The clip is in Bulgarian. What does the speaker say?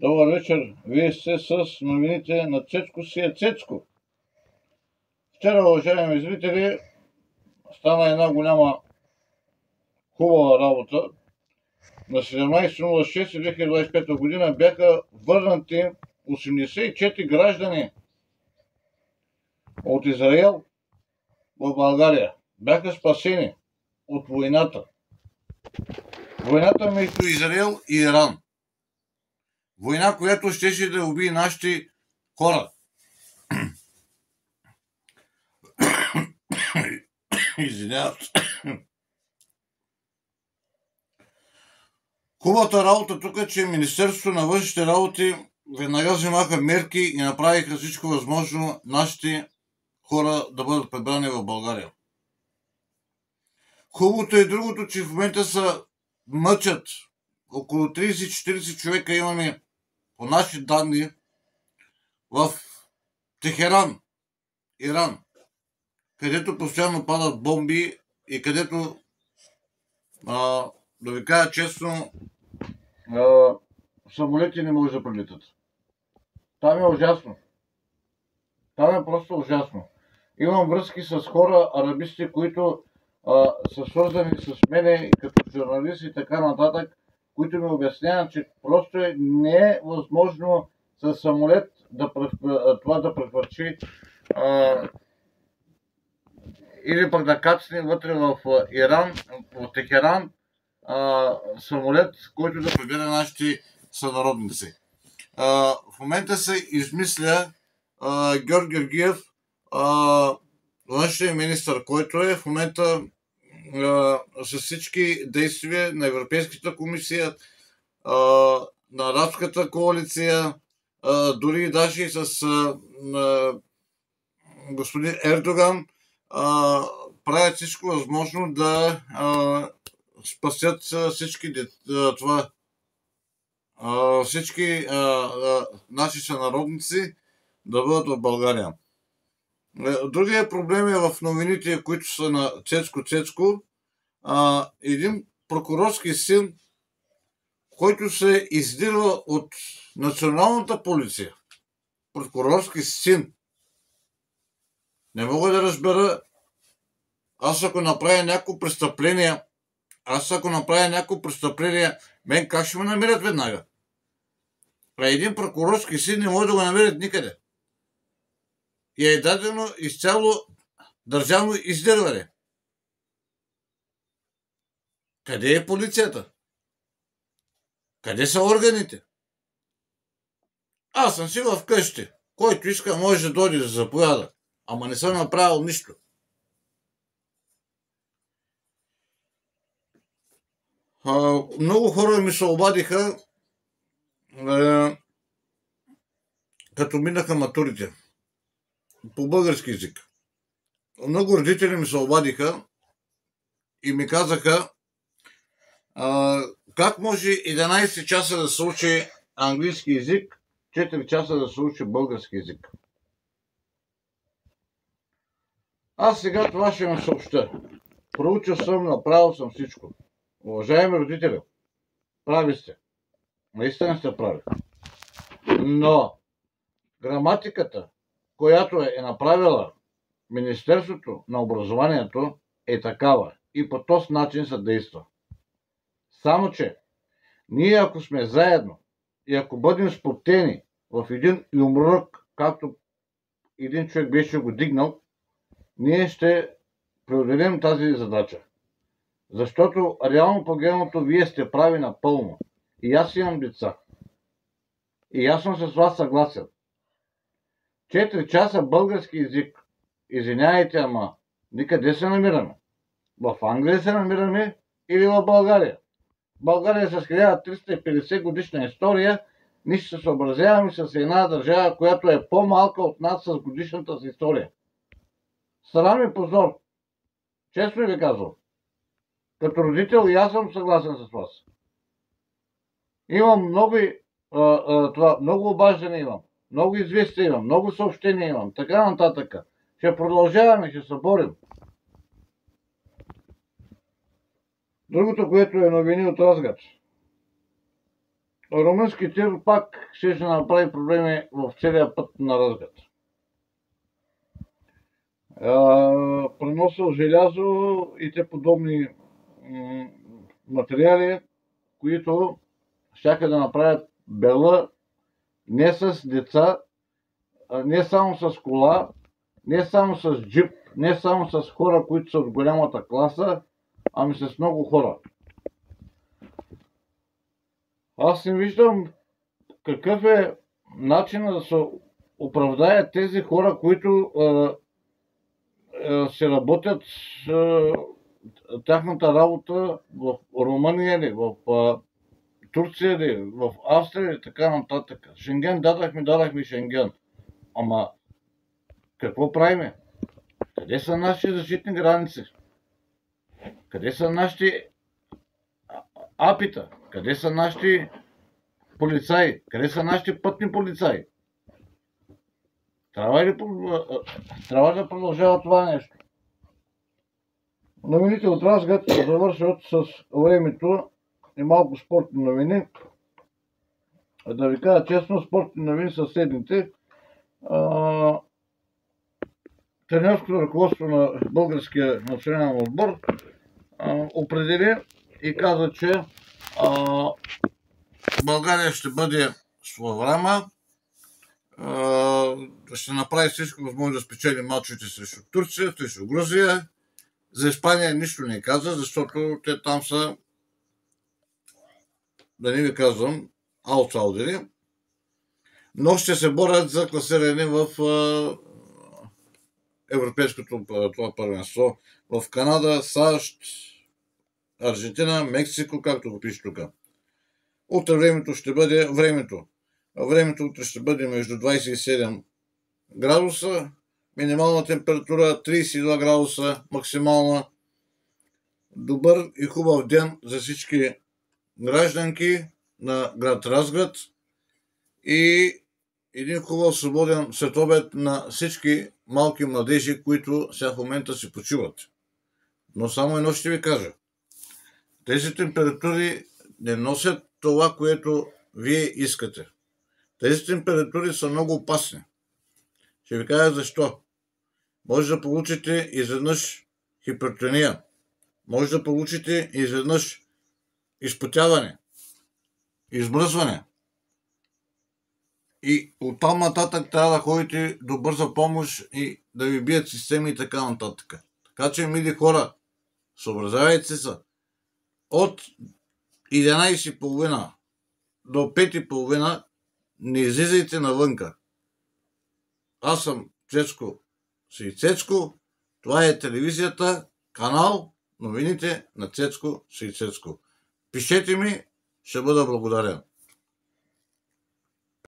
Добър вечер. Вие сте с новините на Цецко си е Цецко. Вчера, уважаеми зрители, стана една голяма хубава работа. На 17.06.2025 година бяха върнати 84 граждани от Израел в България. Бяха спасени от войната. Войната между Израел и Иран. Война, която щеше да убие нашите хора. Извинявам се. Хубавата работа тук е, че Министерството на външните работи веднага вземаха мерки и направиха всичко възможно нашите хора да бъдат прибрани в България. Хубавото е другото, че в момента са мъчат. Около 30-40 човека имаме по наши данни в Техеран, Иран, където постоянно падат бомби и където, да ви кажа честно, самолети не може да прилетят. Там е ужасно. Там е просто ужасно. Имам връзки с хора, арабисти, които са свързани с мене като журналист и така нататък, които ми обясняват, че просто не е възможно с самолет това да прехвърчи или пък да кацне вътре в Иран, в Техеран, самолет, който да прибере нашите сънародници. В момента се измисля Георги Георгиев, външният министър, който е в момента с всички действия на Европейската комисия, на арабската коалиция, дори даже и с господин Ердоган, правят всичко възможно да спасят всички наши сънародници да бъдат в България. Другия проблем е в новините, които са на Цецко. Един прокурорски син, който се издирва от националната полиция. Прокурорски син. Не мога да разбера, аз ако направя някакво престъпление, мен как ще ме намерят веднага? Един прокурорски син не може да го намерят никъде. И е дадено изцяло държавно издирване. Къде е полицията? Къде са органите? Аз съм си вкъщи. Който иска може да дойде да заповяда. Ама не съм направил нищо. Много хора ми се обадиха, като минаха матурите по български език. Много родители ми се обадиха и ми казаха, как може 11 часа да се учи английски език, 4 часа да се учи български език. Аз сега това ще ме съобща. Проучил съм, направил съм всичко. Уважаеми родители, прави сте. Наистина сте прави. Но граматиката, която е направила Министерството на образованието, е такава. И по този начин се действа. Само че, ние ако сме заедно и ако бъдем сплотени в един юмрук, както един човек беше го дигнал, ние ще преодолеем тази задача. Защото реално погледното вие сте прави напълно. И аз имам деца. И аз съм с вас съгласен. 4 часа български език. Извинявайте, ама никъде се намираме. В Англия се намираме или в България. България с 1350 годишна история, ние ще се съобразяваме с една държава, която е по-малка от нас с годишната си история. Срам и позор. Честно ви казвам. Като родител и аз съм съгласен с вас. Имам много обаждане имам, много известия имам, много съобщения имам, така нататък. Ще продължаваме, ще се борим. Другото, което е новини от Разград. румънски тир пак ще направи проблеми в целия път на Разград. Преносил желязо и те подобни материали, които щяха да направят бела не с деца, не само с кола, не само с джип, не само с хора, които са от голямата класа, ами с много хора. Аз не виждам какъв е начинът да се оправдаят тези хора, които се работят тяхната работа в Румъния ли, в Турция ли, в Австрия ли, така нататък. Шенген дадахме Шенген. Ама какво правиме? Къде са нашите защитни граници? Къде са нашите апита? Къде са нашите полицаи? Къде са нашите пътни полицаи? Трябва да продължава това нещо. Новините от Разград завършват с времето и малко спортни новини. Да ви кажа честно, спортни новини са следните. Тренерското ръководство на българския национален отбор определи и каза, че България ще бъде своевременна, ще направи всичко възможно да спечели мачовете срещу Турция, срещу Грузия. За Испания нищо не каза, защото те там са, да не ви казвам, аутсайдери, но ще се борят за класиране в европейското това първенство. В Канада, САЩ, Аржентина, Мексико, както го пише тук. Утре времето ще бъде Времето утре ще бъде между 27 градуса, минимална температура 32 градуса, максимална. Добър и хубав ден за всички гражданки на град Разград и един хубав свободен следобед на всички малки младежи, които сега в момента се почиват. Но само едно ще ви кажа. Тези температури не носят това, което вие искате. Тези температури са много опасни. Ще ви кажа защо. Може да получите изведнъж хипертония. Може да получите изведнъж изпотяване, измръзване. И оттам нататък трябва да ходите до бърза помощ и да ви бият системи и така нататък. Така че, мили хора, съобразявайте се от 11:30 до 5:30 не излизайте навънка. Аз съм Цецко Сейцецко. Това е телевизията, канал, новините на Цецко Сейцецко. Пишете ми, ще бъда благодарен.